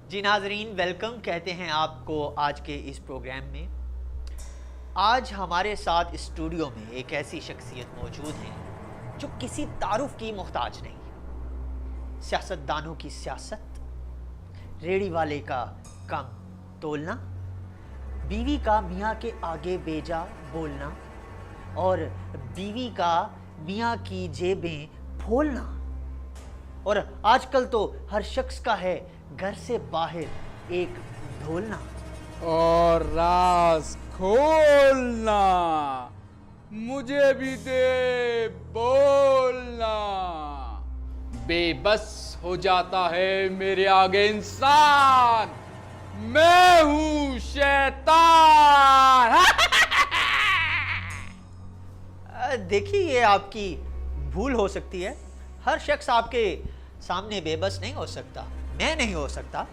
जी नाजरीन, वेलकम कहते हैं आपको आज के इस प्रोग्राम में। आज हमारे साथ स्टूडियो में एक ऐसी शख्सियत मौजूद है जो किसी तारुफ की मोहताज नहीं। सियासतदानों की सियासत, रेडी वाले का कम तोलना, बीवी का मियाँ के आगे बेजा बोलना और बीवी का मियाँ की जेबें फोलना। और आजकल तो हर शख्स का है घर से बाहर एक ढोलना और राज खोलना, मुझे भी दे बोलना। बेबस हो जाता है मेरे आगे इंसान, मैं हूं शैतान। देखिए, ये आपकी भूल हो सकती है। हर शख्स आपके सामने बेबस नहीं हो सकता। मैं नहीं हो सकता।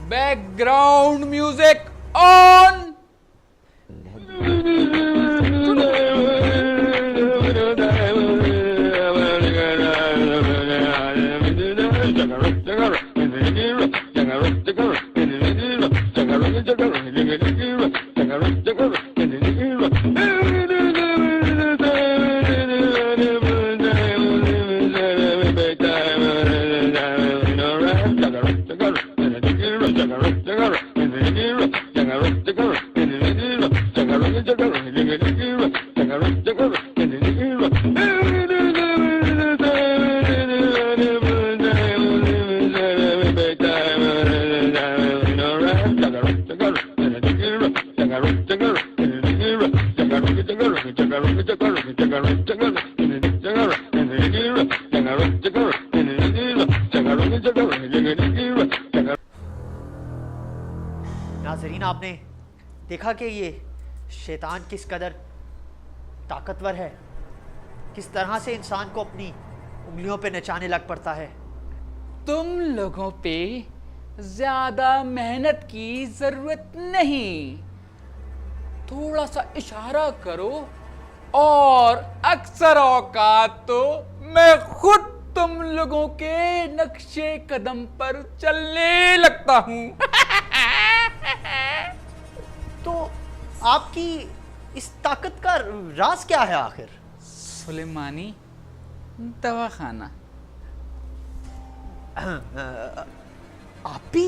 Background music on. नाजरीन, आपने देखा कि ये शैतान किस कदर ताकतवर है, किस तरह से इंसान को अपनी उंगलियों पे नचाने लग पड़ता है। तुम लोगों पे ज्यादा मेहनत की जरूरत नहीं, थोड़ा सा इशारा करो और अक्सर औकात तो मैं खुद तुम लोगों के नक्शे कदम पर चलने लगता हूं। तो आपकी इस ताकत का राज क्या है आखिर? सुलेमानी दवाखाना। आप भी?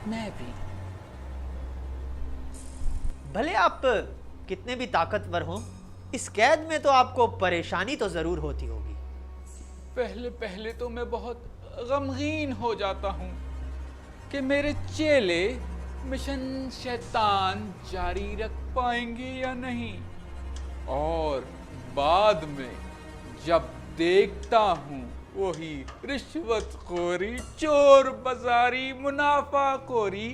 मैं भी। भले आप कितने भी ताकतवर हों, इस कैद में तो आपको परेशानी तो जरूर होती होगी। पहले पहले तो मैं बहुत गमगीन हो जाता हूं कि मेरे चेले मिशन शैतान जारी रख पाएंगे या नहीं, और बाद में जब देखता हूं वही रिश्वतखोरी, चोर बाजारी, मुनाफाखोरी,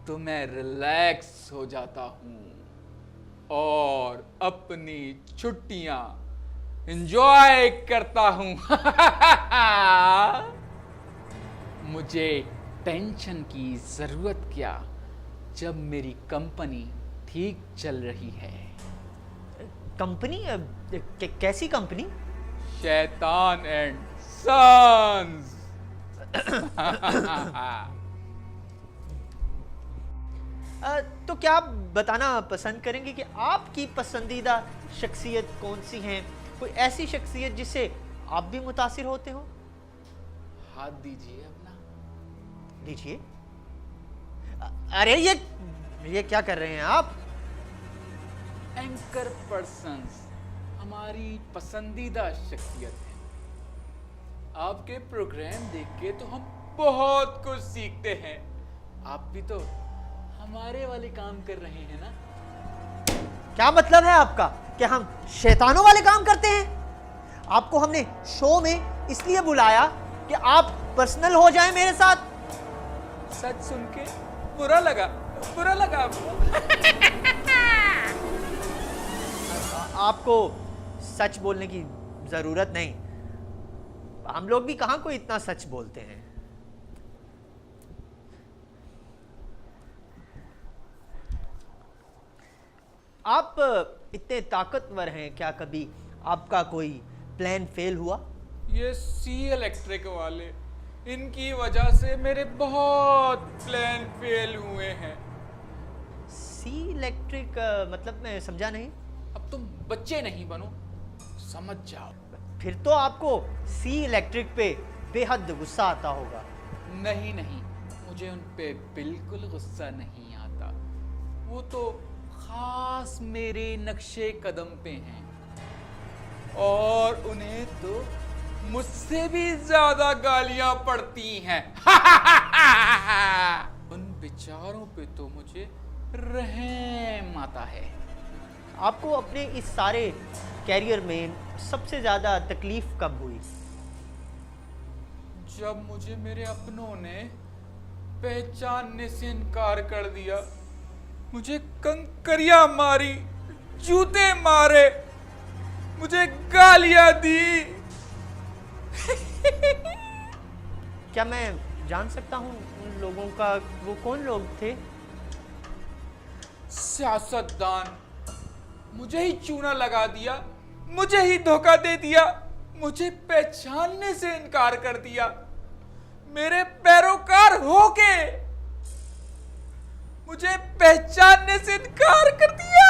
तो मैं रिलैक्स हो जाता हूं और अपनी छुट्टियां एंजॉय करता हूं। मुझे टेंशन की जरूरत क्या, जब मेरी कंपनी ठीक चल रही है। कंपनी? कैसी कंपनी? शैतान एंड सन्स। तो क्या आप बताना पसंद करेंगे कि आपकी पसंदीदा शख्सियत कौन सी है? कोई ऐसी शख्सियत जिससे आप भी मुतासिर होते हो? हाथ दीजिए अपना। दीजिए। अरे ये क्या कर रहे हैं आप? एंकर पर्सन्स हमारी पसंदीदा शख्सियत है। आपके प्रोग्राम देख के तो हम बहुत कुछ सीखते हैं। आप भी तो हमारे वाले काम कर रहे हैं ना? क्या मतलब है आपका कि हम शैतानों वाले काम करते हैं? आपको हमने शो में इसलिए बुलाया कि आप पर्सनल हो जाएं मेरे साथ। सच सुन के बुरा लगा आपको? आपको सच बोलने की जरूरत नहीं। हम लोग भी कहां कोई इतना सच बोलते हैं। आप इतने ताकतवर हैं, क्या कभी आपका कोई प्लान फेल हुआ? ये सी इलेक्ट्रिक वाले इनकी वजह से मेरे बहुत प्लान फेल हुए हैं। सी इलेक्ट्रिक मतलब मैं समझा नहीं। अब तुम बच्चे नहीं बनो, समझ जाओ। फिर तो आपको सी इलेक्ट्रिक पे बेहद गुस्सा आता होगा। नहीं नहीं, मुझे उन पे बिल्कुल गुस्सा नहीं आता। वो तो खास मेरे नक्शे कदम पे हैं और उन्हें तो मुझसे भी ज्यादा गालियां पड़ती हैं। उन बेचारों पे तो मुझे रहम आता है। आपको अपने इस सारे कैरियर में सबसे ज़्यादा तकलीफ कब हुई? जब मुझे मेरे अपनों ने पहचानने से इनकार कर दिया, मुझे कंकरियां मारी, जूते मारे, मुझे गालियां दी। क्या मैं जान सकता हूँ उन लोगों का वो कौन लोग थे? सियासतदान। मुझे ही चूना लगा दिया, मुझे ही धोखा दे दिया, मुझे पहचानने से इनकार कर दिया। मेरे पैरोकार होके मुझे पहचानने से इनकार कर दिया।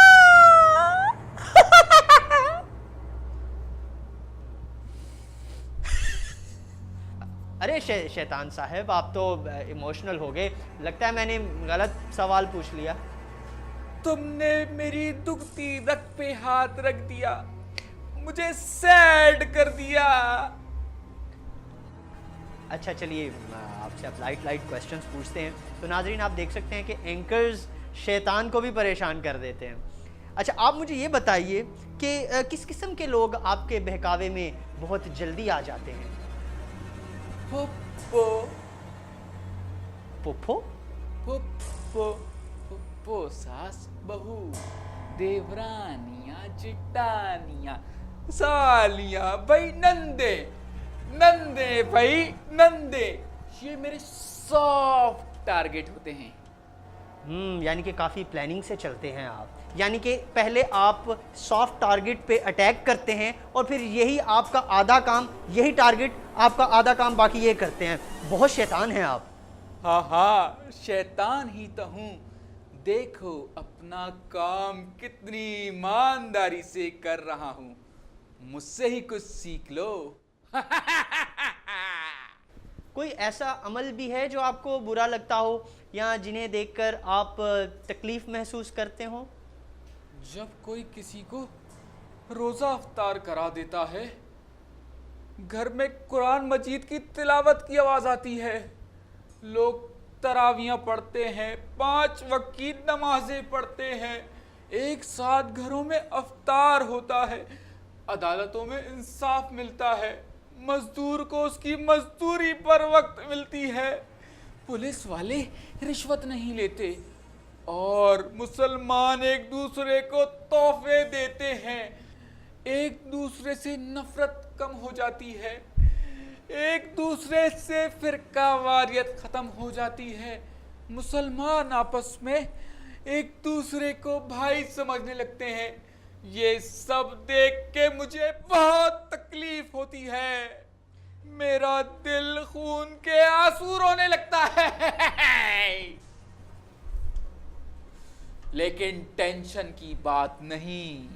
अरे शैतान साहब, आप तो इमोशनल हो गए। लगता है मैंने गलत सवाल पूछ लिया। तुमने मेरी दुखती रग पे हाथ रख दिया, मुझे सैड कर दिया। अच्छा चलिए, आपसे आप लाइट क्वेश्चंस पूछते हैं। तो नाजरीन, आप देख सकते हैं कि एंकर्स शैतान को भी परेशान कर देते हैं। अच्छा, आप मुझे ये बताइए कि किस किस्म के लोग आपके बहकावे में बहुत जल्दी आ जाते हैं? पुप्पो पुप्पो पुप्पो पुप्पो सास बहू, देवरानियां, जिटानियां, सालियां भाई, नंदे नंदे भाई नंदे, ये मेरे सॉफ्ट टारगेट होते हैं। यानी कि काफ़ी प्लानिंग से चलते हैं आप। यानी कि पहले आप सॉफ्ट टारगेट पे अटैक करते हैं और फिर यही आपका आधा काम, यही टारगेट आपका आधा काम, बाकी ये करते हैं। बहुत शैतान हैं आप। हाँ, शैतान ही तो हूँ। देखो अपना काम कितनी ईमानदारी से कर रहा हूँ, मुझसे ही कुछ सीख लो। कोई ऐसा अमल भी है जो आपको बुरा लगता हो या जिन्हें देखकर आप तकलीफ महसूस करते हो? जब कोई किसी को रोजा अफ्तार करा देता है, घर में कुरान मजीद की तिलावत की आवाज आती है, लोग तरावियां पढ़ते हैं, 5 वक्त की नमाजें पढ़ते हैं, एक साथ घरों में अफ्तार होता है, अदालतों में इंसाफ मिलता है, मजदूर को उसकी मजदूरी पर वक्त मिलती है, पुलिस वाले रिश्वत नहीं लेते और मुसलमान एक दूसरे को तोहफे देते हैं, एक दूसरे से नफरत कम हो जाती है, एक दूसरे से फिरकावारियत खत्म हो जाती है, मुसलमान आपस में एक दूसरे को भाई समझने लगते हैं। ये सब देख के मुझे बहुत तकलीफ होती है, मेरा दिल खून के आंसू रोने लगता है। लेकिन टेंशन की बात नहीं,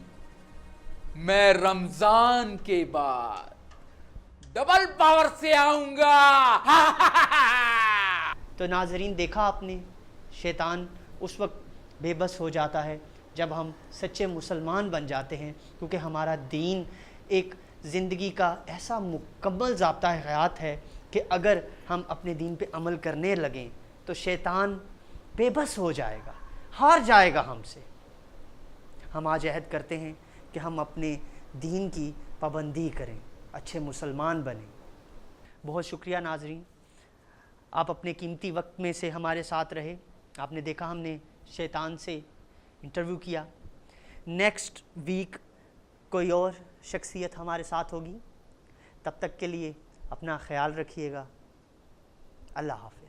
मैं रमजान के बाद डबल पावर से आऊंगा। तो नाजरीन, देखा आपने, शैतान उस वक्त बेबस हो जाता है जब हम सच्चे मुसलमान बन जाते हैं, क्योंकि हमारा दीन एक ज़िंदगी का ऐसा मुकम्मल ज़ाब्ता हयात है कि अगर हम अपने दीन पे अमल करने लगें तो शैतान बेबस हो जाएगा, हार जाएगा हमसे। हम आज अहद करते हैं कि हम अपने दीन की पाबंदी करें, अच्छे मुसलमान बनें। बहुत शुक्रिया नाजरीन, आप अपने कीमती वक्त में से हमारे साथ रहे। आपने देखा हमने शैतान से इंटरव्यू किया। नेक्स्ट वीक कोई और शख्सियत हमारे साथ होगी। तब तक के लिए अपना ख्याल रखिएगा। अल्लाह हाफ़िज़।